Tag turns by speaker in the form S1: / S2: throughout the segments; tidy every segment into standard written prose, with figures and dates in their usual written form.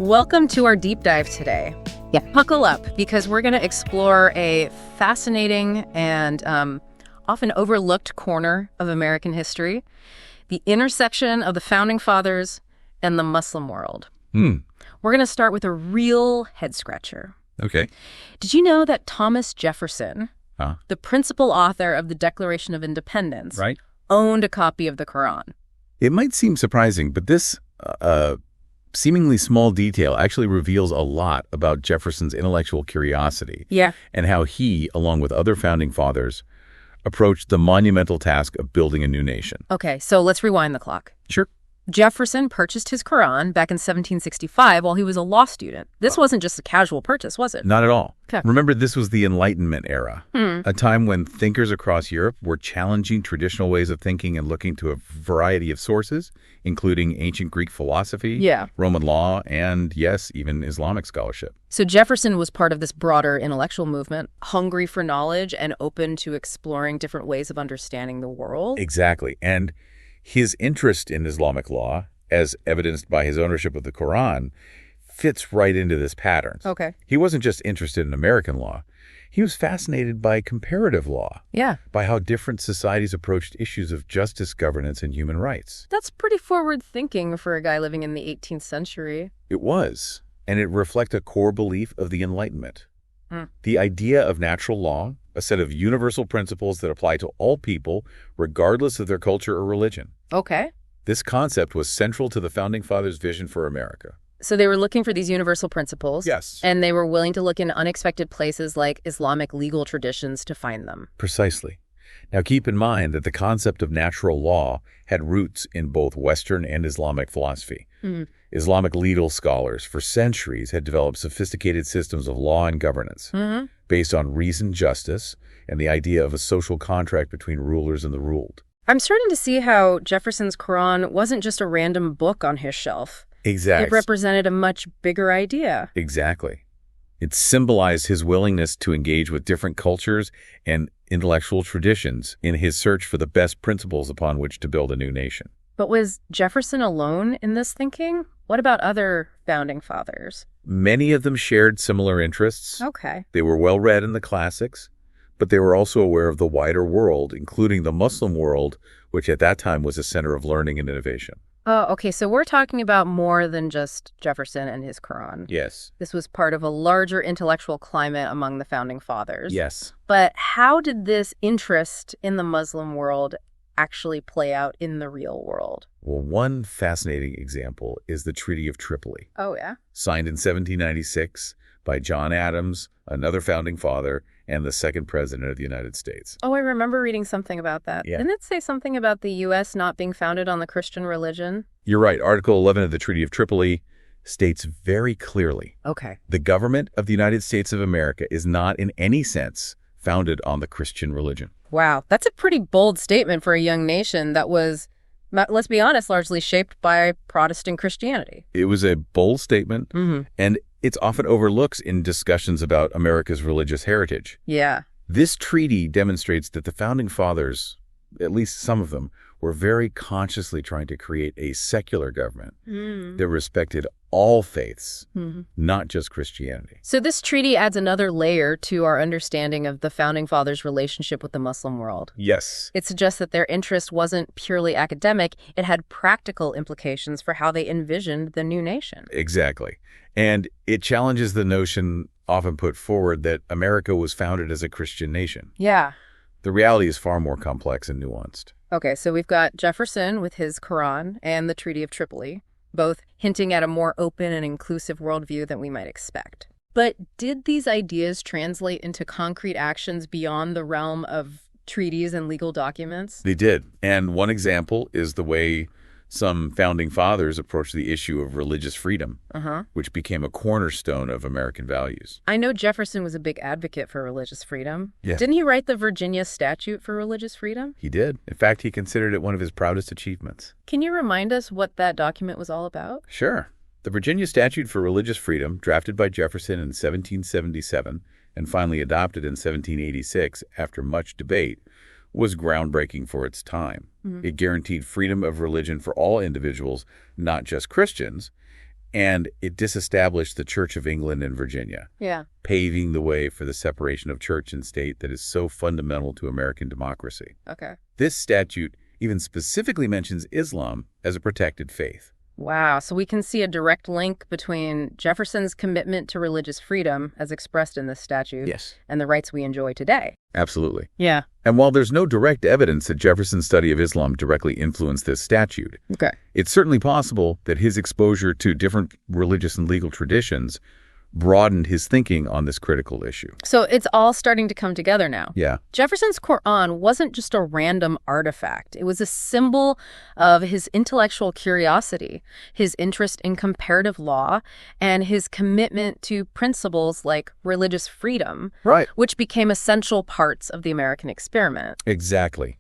S1: Welcome to our deep dive today.
S2: Yeah.
S1: Buckle up, because we're going to explore a fascinating and often overlooked corner of American history, the intersection of the Founding Fathers and the Muslim world. We're going to start with a real head-scratcher.
S2: Okay.
S1: Did you know that Thomas Jefferson, the principal author of the Declaration of Independence,
S2: Right.
S1: owned a copy of the Quran?
S2: It might seem surprising, but this seemingly small detail actually reveals a lot about Jefferson's intellectual curiosity.
S1: Yeah.
S2: And how he, along with other founding fathers, approached the monumental task of building a new nation.
S1: Okay, so let's rewind the clock.
S2: Sure.
S1: Jefferson purchased his Quran back in 1765 while he was a law student. This wasn't just a casual purchase, was it?
S2: Not at all.
S1: Okay.
S2: Remember, this was the Enlightenment era, a time when thinkers across Europe were challenging traditional ways of thinking and looking to a variety of sources, including ancient Greek philosophy, Roman law, and, yes, even Islamic scholarship.
S1: So Jefferson was part of this broader intellectual movement, hungry for knowledge and open to exploring different ways of understanding the world.
S2: Exactly. And his interest in Islamic law, as evidenced by his ownership of the Quran, fits right into this pattern.
S1: Okay.
S2: He wasn't just interested in American law. He was fascinated by comparative law,
S1: Yeah.
S2: by how different societies approached issues of justice, governance, and human rights.
S1: That's pretty forward thinking for a guy living in the 18th century.
S2: It was, and it reflected a core belief of the Enlightenment. The idea of natural law, a set of universal principles that apply to all people, regardless of their culture or religion.
S1: Okay.
S2: This concept was central to the Founding Fathers' vision for America.
S1: So they were looking for these universal principles.
S2: Yes.
S1: And they were willing to look in unexpected places like Islamic legal traditions to find them.
S2: Precisely. Now keep in mind that the concept of natural law had roots in both Western and Islamic philosophy. Islamic legal scholars for centuries had developed sophisticated systems of law and governance based on reasoned justice and the idea of a social contract between rulers and the ruled.
S1: I'm starting to see how Jefferson's Quran wasn't just a random book on his shelf.
S2: Exactly.
S1: It represented a much bigger idea.
S2: Exactly. It symbolized his willingness to engage with different cultures and intellectual traditions in his search for the best principles upon which to build a new nation.
S1: But was Jefferson alone in this thinking? What about other founding fathers?
S2: Many of them shared similar interests.
S1: Okay.
S2: They were well read in the classics, but they were also aware of the wider world, including the Muslim world, which at that time was a center of learning and innovation.
S1: Oh, okay. So we're talking about more than just Jefferson and his Quran.
S2: Yes.
S1: This was part of a larger intellectual climate among the founding fathers.
S2: Yes.
S1: But how did this interest in the Muslim world actually play out in the real world?
S2: Well, one fascinating example is the Treaty of Tripoli,
S1: Oh, yeah?
S2: signed in 1796 by John Adams, another founding father, and the second president of the United States.
S1: Oh, I remember reading something about that.
S2: Yeah.
S1: Didn't it say something about the U.S. not being founded on the Christian religion?
S2: You're right. Article 11 of the Treaty of Tripoli states very clearly,
S1: Okay.
S2: the government of the United States of America is not in any sense founded on the Christian religion.
S1: Wow, that's a pretty bold statement for a young nation that was, let's be honest, largely shaped by Protestant Christianity.
S2: It was a bold statement, and it's often overlooked in discussions about America's religious heritage.
S1: Yeah.
S2: This treaty demonstrates that the Founding Fathers, at least some of them, were very consciously trying to create a secular government that respected all faiths, not just Christianity.
S1: So this treaty adds another layer to our understanding of the Founding Fathers' relationship with the Muslim world.
S2: Yes.
S1: It suggests that their interest wasn't purely academic. It had practical implications for how they envisioned the new nation.
S2: Exactly. And it challenges the notion often put forward that America was founded as a Christian nation.
S1: Yeah.
S2: The reality is far more complex and nuanced.
S1: Okay, so we've got Jefferson with his Quran and the Treaty of Tripoli, both hinting at a more open and inclusive worldview than we might expect. But did these ideas translate into concrete actions beyond the realm of treaties and legal documents?
S2: They did. And one example is the way some founding fathers approached the issue of religious freedom, which became a cornerstone of American values.
S1: I know Jefferson was a big advocate for religious freedom.
S2: Yeah.
S1: Didn't he write the Virginia Statute for religious freedom?
S2: He did. In fact, he considered it one of his proudest achievements.
S1: Can you remind us what that document was all about?
S2: Sure. The Virginia Statute for Religious Freedom, drafted by Jefferson in 1777 and finally adopted in 1786 after much debate, was groundbreaking for its time. It guaranteed freedom of religion for all individuals, not just Christians, And it disestablished the Church of England and Virginia,
S1: Yeah.
S2: paving the way for the separation of church and state that is so fundamental to American democracy.
S1: Okay.
S2: This statute even specifically mentions Islam as a protected faith.
S1: Wow. So we can see a direct link between Jefferson's commitment to religious freedom, as expressed in this statute,
S2: Yes.
S1: and the rights we enjoy today.
S2: Absolutely.
S1: Yeah.
S2: And while there's no direct evidence that Jefferson's study of Islam directly influenced this statute,
S1: Okay.
S2: it's certainly possible that his exposure to different religious and legal traditions broadened his thinking on this critical issue.
S1: So it's all starting to come together now.
S2: Yeah.
S1: Jefferson's Quran wasn't just a random artifact. It was a symbol of his intellectual curiosity, his interest in comparative law, and his commitment to principles like religious freedom,
S2: Right.
S1: which became essential parts of the American experiment.
S2: Exactly.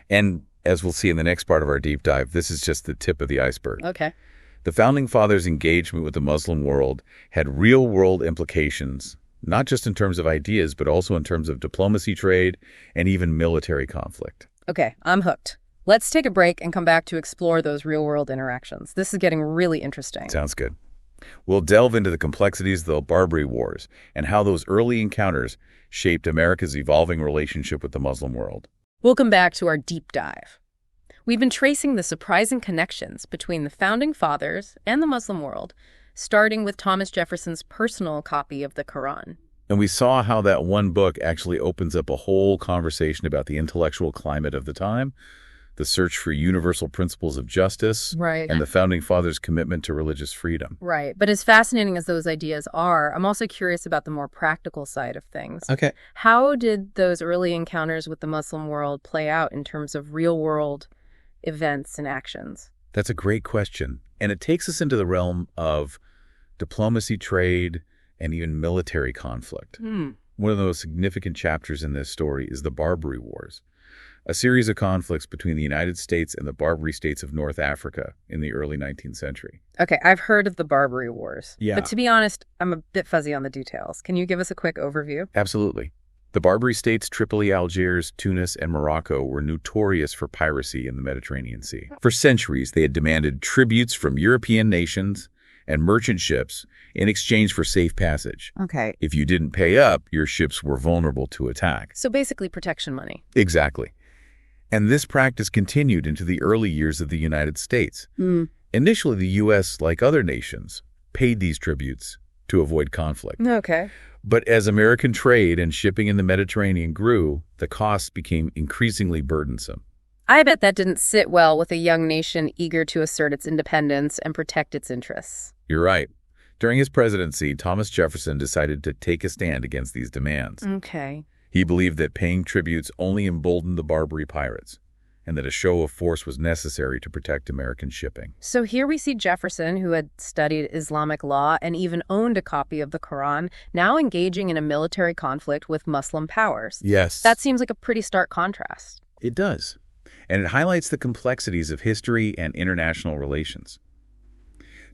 S2: And as we'll see in the next part of our deep dive, this is just the tip of the iceberg.
S1: Okay.
S2: The Founding Fathers' engagement with the Muslim world had real-world implications, not just in terms of ideas, but also in terms of diplomacy, trade, and even military conflict.
S1: Okay, I'm hooked. Let's take a break and come back to explore those real-world interactions. This is getting really interesting.
S2: Sounds good. We'll delve into the complexities of the Barbary Wars and how those early encounters shaped America's evolving relationship with the Muslim world.
S1: Welcome back to our deep dive. We've been tracing the surprising connections between the Founding Fathers and the Muslim world, starting with Thomas Jefferson's personal copy of the Quran.
S2: And we saw how that one book actually opens up a whole conversation about the intellectual climate of the time, the search for universal principles of justice,
S1: Right.
S2: and the Founding Fathers' commitment to religious freedom.
S1: Right. But as fascinating as those ideas are, I'm also curious about the more practical side of things.
S2: Okay.
S1: How did those early encounters with the Muslim world play out in terms of real-world events and actions?
S2: That's a great question. And it takes us into the realm of diplomacy, trade, and even military conflict. One of the most significant chapters in this story is the Barbary Wars, a series of conflicts between the United States and the Barbary states of North Africa in the early 19th century.
S1: Okay, I've heard of the Barbary Wars.
S2: Yeah.
S1: But to be honest, I'm a bit fuzzy on the details. Can you give us a quick overview?
S2: Absolutely. The Barbary states, Tripoli, Algiers, Tunis, and Morocco, were notorious for piracy in the Mediterranean Sea. For centuries, they had demanded tributes from European nations and merchant ships in exchange for safe passage.
S1: Okay.
S2: If you didn't pay up, your ships were vulnerable to attack.
S1: So basically protection money.
S2: Exactly. And this practice continued into the early years of the United States. Initially, the U.S., like other nations, paid these tributes to avoid conflict.
S1: Okay.
S2: But as American trade and shipping in the Mediterranean grew, the costs became increasingly burdensome.
S1: I bet that didn't sit well with a young nation eager to assert its independence and protect its interests.
S2: You're right. During his presidency, Thomas Jefferson decided to take a stand against these demands.
S1: Okay.
S2: He believed that paying tributes only emboldened the Barbary pirates, and that a show of force was necessary to protect American shipping.
S1: So here we see Jefferson, who had studied Islamic law and even owned a copy of the Quran, now engaging in a military conflict with Muslim powers.
S2: Yes.
S1: That seems like a pretty stark contrast.
S2: It does. And it highlights the complexities of history and international relations.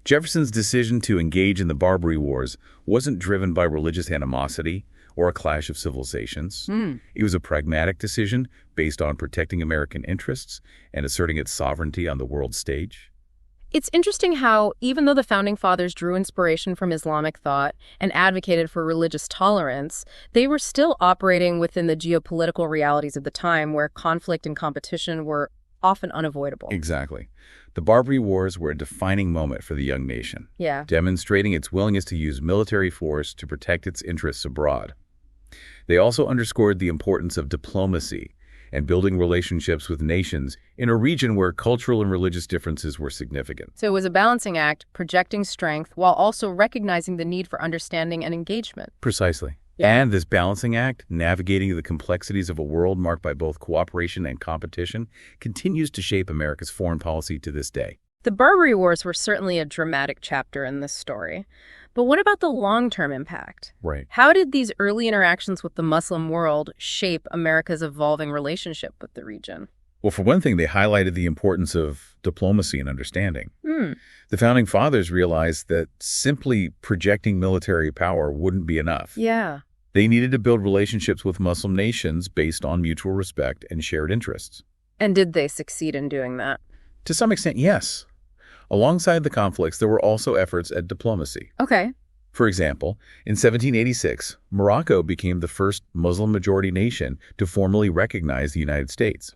S2: Jefferson's decision to engage in the Barbary Wars wasn't driven by religious animosity or a clash of civilizations. It was a pragmatic decision based on protecting American interests and asserting its sovereignty on the world stage.
S1: It's interesting how, even though the Founding Fathers drew inspiration from Islamic thought and advocated for religious tolerance, they were still operating within the geopolitical realities of the time where conflict and competition were often unavoidable.
S2: Exactly. The Barbary Wars were a defining moment for the young nation,
S1: Yeah.
S2: demonstrating its willingness to use military force to protect its interests abroad. They also underscored the importance of diplomacy and building relationships with nations in a region where cultural and religious differences were significant.
S1: So it was a balancing act, projecting strength while also recognizing the need for understanding and engagement.
S2: Precisely.
S1: Yeah.
S2: And this balancing act, navigating the complexities of a world marked by both cooperation and competition, continues to shape America's foreign policy to this day.
S1: The Barbary Wars were certainly a dramatic chapter in this story. But what about the long-term impact?
S2: Right.
S1: How did these early interactions with the Muslim world shape America's evolving relationship with the region?
S2: Well, for one thing, they highlighted the importance of diplomacy and understanding. The Founding Fathers realized that simply projecting military power wouldn't be enough.
S1: Yeah.
S2: They needed to build relationships with Muslim nations based on mutual respect and shared interests.
S1: And did they succeed in doing that?
S2: To some extent, yes. Alongside the conflicts, there were also efforts at diplomacy.
S1: Okay.
S2: For example, in 1786, Morocco became the first Muslim-majority nation to formally recognize the United States.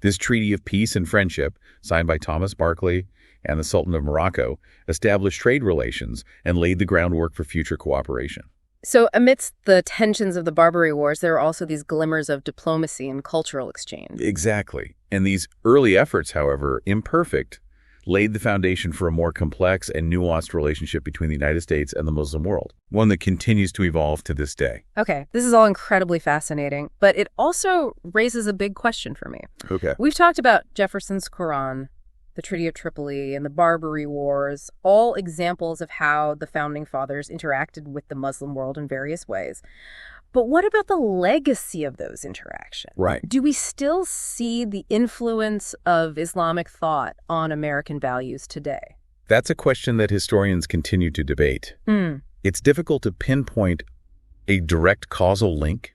S2: This treaty of peace and friendship, signed by Thomas Barclay and the Sultan of Morocco, established trade relations and laid the groundwork for future cooperation.
S1: So amidst the tensions of the Barbary Wars, there are also these glimmers of diplomacy and cultural exchange.
S2: Exactly. And these early efforts, however, imperfect, laid the foundation for a more complex and nuanced relationship between the United States and the Muslim world, one that continues to evolve to this day.
S1: Okay, this is all incredibly fascinating, but it also raises a big question for me.
S2: Okay.
S1: We've talked about Jefferson's Quran, the Treaty of Tripoli, and the Barbary Wars, all examples of how the Founding Fathers interacted with the Muslim world in various ways. But what about the legacy of those interactions?
S2: Right.
S1: Do we still see the influence of Islamic thought on American values today?
S2: That's a question that historians continue to debate. It's difficult to pinpoint a direct causal link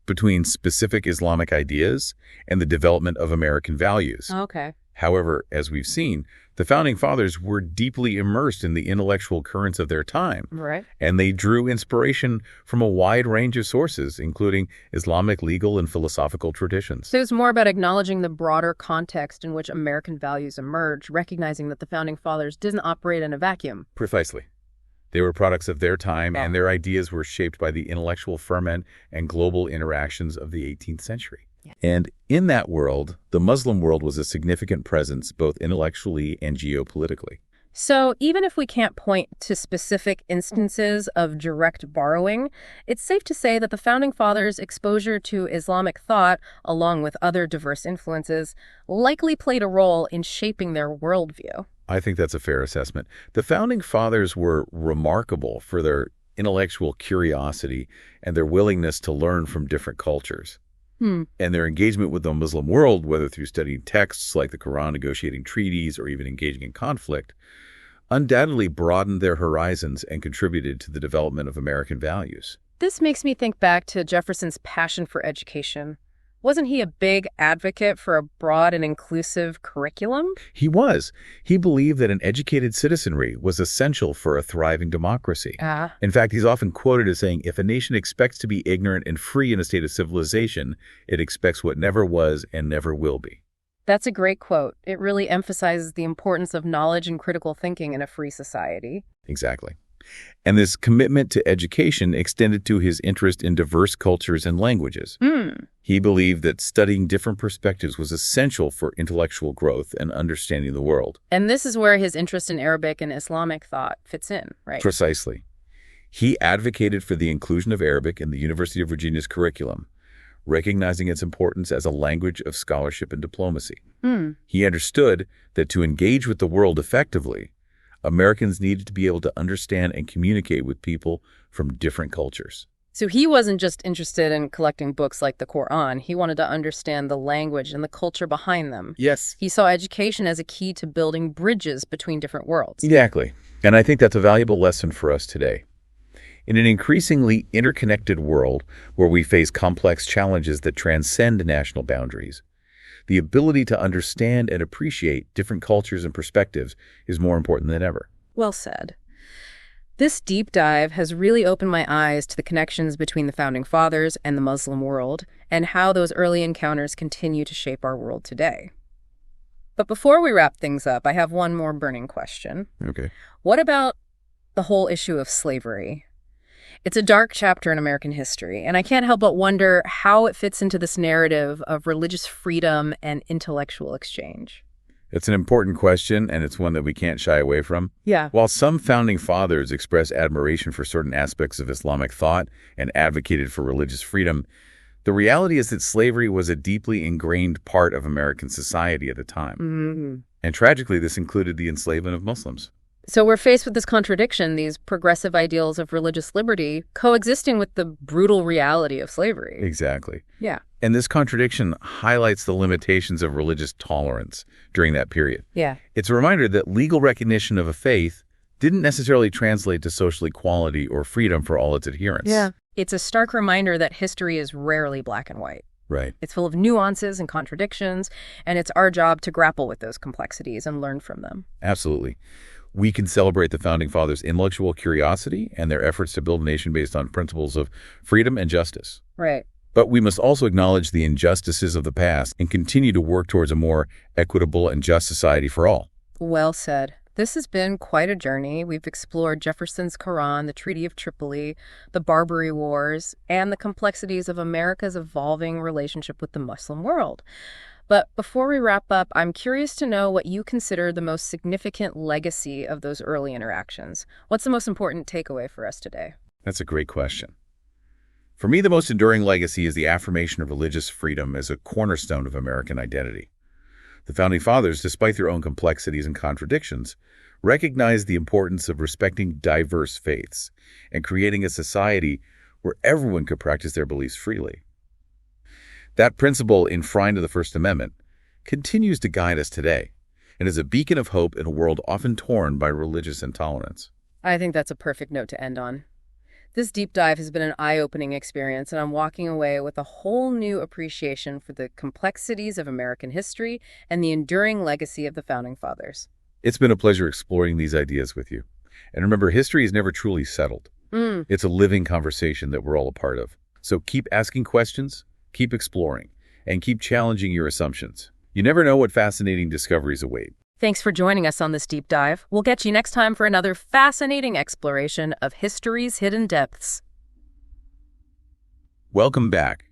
S2: between specific Islamic ideas and the development of American values.
S1: Okay.
S2: However, as we've seen, the Founding Fathers were deeply immersed in the intellectual currents of their time.
S1: Right.
S2: And they drew inspiration from a wide range of sources, including Islamic legal and philosophical traditions.
S1: So it's more about acknowledging the broader context in which American values emerged, recognizing that the Founding Fathers didn't operate in a vacuum.
S2: Precisely. They were products of their time, and their ideas were shaped by the intellectual ferment and global interactions of the 18th century. And in that world, the Muslim world was a significant presence both intellectually and geopolitically.
S1: So even if we can't point to specific instances of direct borrowing, it's safe to say that the Founding Fathers' exposure to Islamic thought, along with other diverse influences, likely played a role in shaping their worldview.
S2: I think that's a fair assessment. The Founding Fathers were remarkable for their intellectual curiosity and their willingness to learn from different cultures. And their engagement with the Muslim world, whether through studying texts like the Quran, negotiating treaties, or even engaging in conflict, undoubtedly broadened their horizons and contributed to the development of American values.
S1: This makes me think back to Jefferson's passion for education. Wasn't he a big advocate for a broad and inclusive curriculum?
S2: He was. He believed that an educated citizenry was essential for a thriving democracy. In fact, he's often quoted as saying, if a nation expects to be ignorant and free in a state of civilization, it expects what never was and never will be.
S1: That's a great quote. It really emphasizes the importance of knowledge and critical thinking in a free society.
S2: Exactly. And this commitment to education extended to his interest in diverse cultures and languages. He believed that studying different perspectives was essential for intellectual growth and understanding the world.
S1: And this is where his interest in Arabic and Islamic thought fits in, right?
S2: Precisely. He advocated for the inclusion of Arabic in the University of Virginia's curriculum, recognizing its importance as a language of scholarship and diplomacy. He understood that to engage with the world effectively, Americans needed to be able to understand and communicate with people from different cultures.
S1: So he wasn't just interested in collecting books like the Quran. He wanted to understand the language and the culture behind them.
S2: Yes.
S1: He saw education as a key to building bridges between different worlds.
S2: Exactly. And I think that's a valuable lesson for us today. In an increasingly interconnected world where we face complex challenges that transcend national boundaries, the ability to understand and appreciate different cultures and perspectives is more important than ever.
S1: Well said. This deep dive has really opened my eyes to the connections between the Founding Fathers and the Muslim world, and how those early encounters continue to shape our world today. But before we wrap things up, I have one more burning question.
S2: Okay.
S1: What about the whole issue of slavery? It's a dark chapter in American history, and I can't help but wonder how it fits into this narrative of religious freedom and intellectual exchange.
S2: It's an important question, and it's one that we can't shy away from.
S1: Yeah.
S2: While some Founding Fathers expressed admiration for certain aspects of Islamic thought and advocated for religious freedom, the reality is that slavery was a deeply ingrained part of American society at the time. And tragically, this included the enslavement of Muslims.
S1: So we're faced with this contradiction, these progressive ideals of religious liberty coexisting with the brutal reality of slavery.
S2: Exactly.
S1: Yeah.
S2: And this contradiction highlights the limitations of religious tolerance during that period.
S1: Yeah.
S2: It's a reminder that legal recognition of a faith didn't necessarily translate to social equality or freedom for all its adherents.
S1: Yeah. It's a stark reminder that history is rarely black and white.
S2: Right.
S1: It's full of nuances and contradictions, and it's our job to grapple with those complexities and learn from them.
S2: Absolutely. We can celebrate the Founding Fathers' intellectual curiosity and their efforts to build a nation based on principles of freedom and justice.
S1: Right.
S2: But we must also acknowledge the injustices of the past and continue to work towards a more equitable and just society for all.
S1: Well said. This has been quite a journey. We've explored Jefferson's Quran, the Treaty of Tripoli, the Barbary Wars, and the complexities of America's evolving relationship with the Muslim world. But before we wrap up, I'm curious to know what you consider the most significant legacy of those early interactions. What's the most important takeaway for us today?
S2: That's a great question. For me, the most enduring legacy is the affirmation of religious freedom as a cornerstone of American identity. The Founding Fathers, despite their own complexities and contradictions, recognized the importance of respecting diverse faiths and creating a society where everyone could practice their beliefs freely. That principle, enshrined in the First Amendment, continues to guide us today and is a beacon of hope in a world often torn by religious intolerance.
S1: I think that's a perfect note to end on. This deep dive has been an eye-opening experience, and I'm walking away with a whole new appreciation for the complexities of American history and the enduring legacy of the Founding Fathers.
S2: It's been a pleasure exploring these ideas with you. And remember, history is never truly settled. It's a living conversation that we're all a part of. So keep asking questions, keep exploring, and keep challenging your assumptions. You never know what fascinating discoveries await.
S1: Thanks for joining us on this deep dive. We'll catch you next time for another fascinating exploration of history's hidden depths.
S2: Welcome back.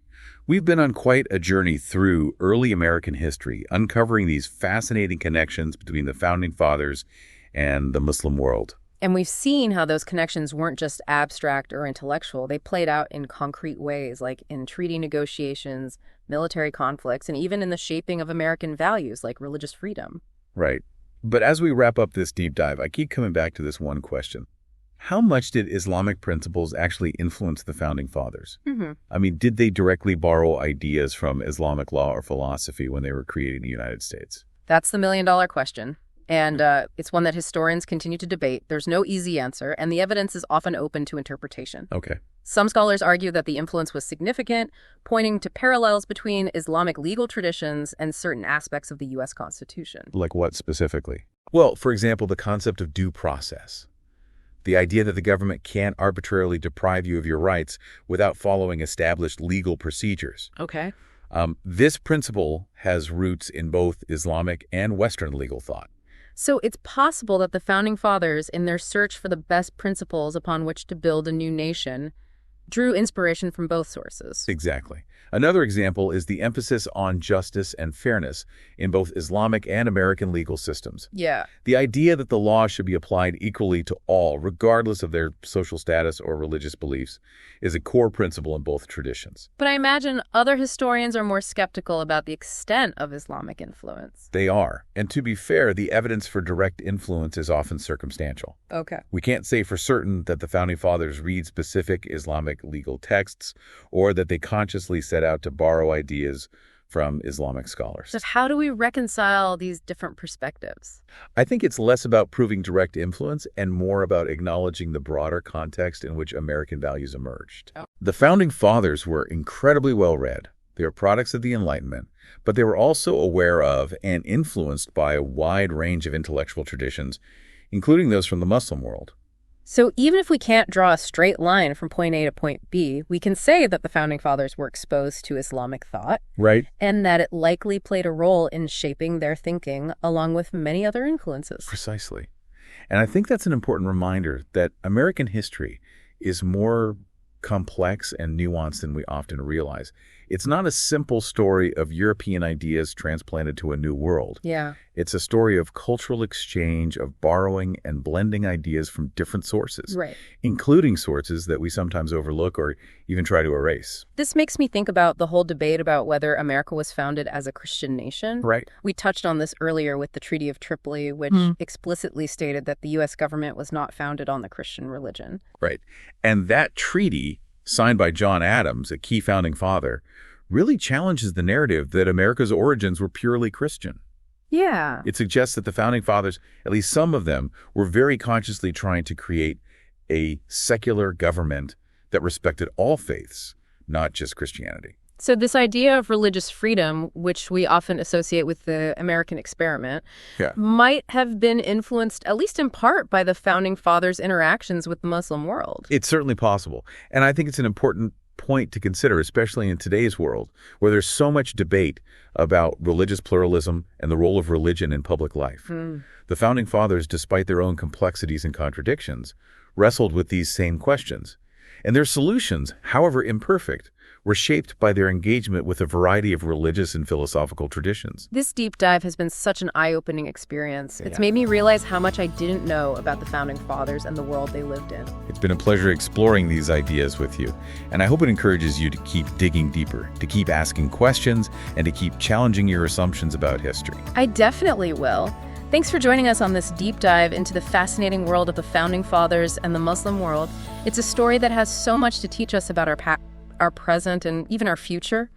S2: We've been on quite a journey through early American history, uncovering these fascinating connections between the Founding Fathers and the Muslim world.
S1: And we've seen how those connections weren't just abstract or intellectual. They played out in concrete ways, like in treaty negotiations, military conflicts, and even in the shaping of American values like religious freedom.
S2: Right. But as we wrap up this deep dive, I keep coming back to this one question. How much did Islamic principles actually influence the Founding Fathers? I mean, did they directly borrow ideas from Islamic law or philosophy when they were creating the United States?
S1: That's the million-dollar question. And it's one that historians continue to debate. There's no easy answer, and the evidence is often open to interpretation.
S2: Okay.
S1: Some scholars argue that the influence was significant, pointing to parallels between Islamic legal traditions and certain aspects of the U.S. Constitution.
S2: Like what specifically? Well, for example, the concept of due process. The idea that the government can't arbitrarily deprive you of your rights without following established legal procedures.
S1: Okay.
S2: This principle has roots in both Islamic and Western legal thought.
S1: So it's possible that the Founding Fathers, in their search for the best principles upon which to build a new nation, drew inspiration from both sources.
S2: Exactly. Another example is the emphasis on justice and fairness in both Islamic and American legal systems.
S1: Yeah.
S2: The idea that the law should be applied equally to all, regardless of their social status or religious beliefs, is a core principle in both traditions.
S1: But I imagine other historians are more skeptical about the extent of Islamic influence.
S2: They are. And to be fair, the evidence for direct influence is often circumstantial.
S1: Okay.
S2: We can't say for certain that the Founding Fathers read specific Islamic legal texts or that they consciously set out to borrow ideas from Islamic scholars.
S1: So how do we reconcile these different perspectives?
S2: I think it's less about proving direct influence and more about acknowledging the broader context in which American values emerged.
S1: Oh.
S2: The Founding Fathers were incredibly well-read. They were products of the Enlightenment, but they were also aware of and influenced by a wide range of intellectual traditions, including those from the Muslim world.
S1: So even if we can't draw a straight line from point A to point B, we can say that the Founding Fathers were exposed to Islamic thought.
S2: Right.
S1: And that it likely played a role in shaping their thinking, along with many other influences.
S2: Precisely. And I think that's an important reminder that American history is more complex and nuanced than we often realize. It's not a simple story of European ideas transplanted to a new world.
S1: Yeah.
S2: It's a story of cultural exchange, of borrowing and blending ideas from different sources,
S1: Right.
S2: including sources that we sometimes overlook or even try to erase.
S1: This makes me think about the whole debate about whether America was founded as a Christian nation.
S2: Right.
S1: We touched on this earlier with the Treaty of Tripoli, which explicitly stated that the U.S. government was not founded on the Christian religion.
S2: Right. And that treaty, signed by John Adams, a key founding father, really challenges the narrative that America's origins were purely Christian.
S1: Yeah.
S2: It suggests that the Founding Fathers, at least some of them, were very consciously trying to create a secular government that respected all faiths, not just Christianity.
S1: So this idea of religious freedom, which we often associate with the American experiment,
S2: Yeah.
S1: might have been influenced, at least in part, by the Founding Fathers' interactions with the Muslim world.
S2: It's certainly possible. And I think it's an important point to consider, especially in today's world, where there's so much debate about religious pluralism and the role of religion in public life. The Founding Fathers, despite their own complexities and contradictions, wrestled with these same questions. And their solutions, however imperfect, were shaped by their engagement with a variety of religious and philosophical traditions.
S1: This deep dive has been such an eye-opening experience. It's made me realize how much I didn't know about the Founding Fathers and the world they lived in.
S2: It's been a pleasure exploring these ideas with you, and I hope it encourages you to keep digging deeper, to keep asking questions, and to keep challenging your assumptions about history.
S1: I definitely will. Thanks for joining us on this deep dive into the fascinating world of the Founding Fathers and the Muslim world. It's a story that has so much to teach us about our past, our present, and even our future.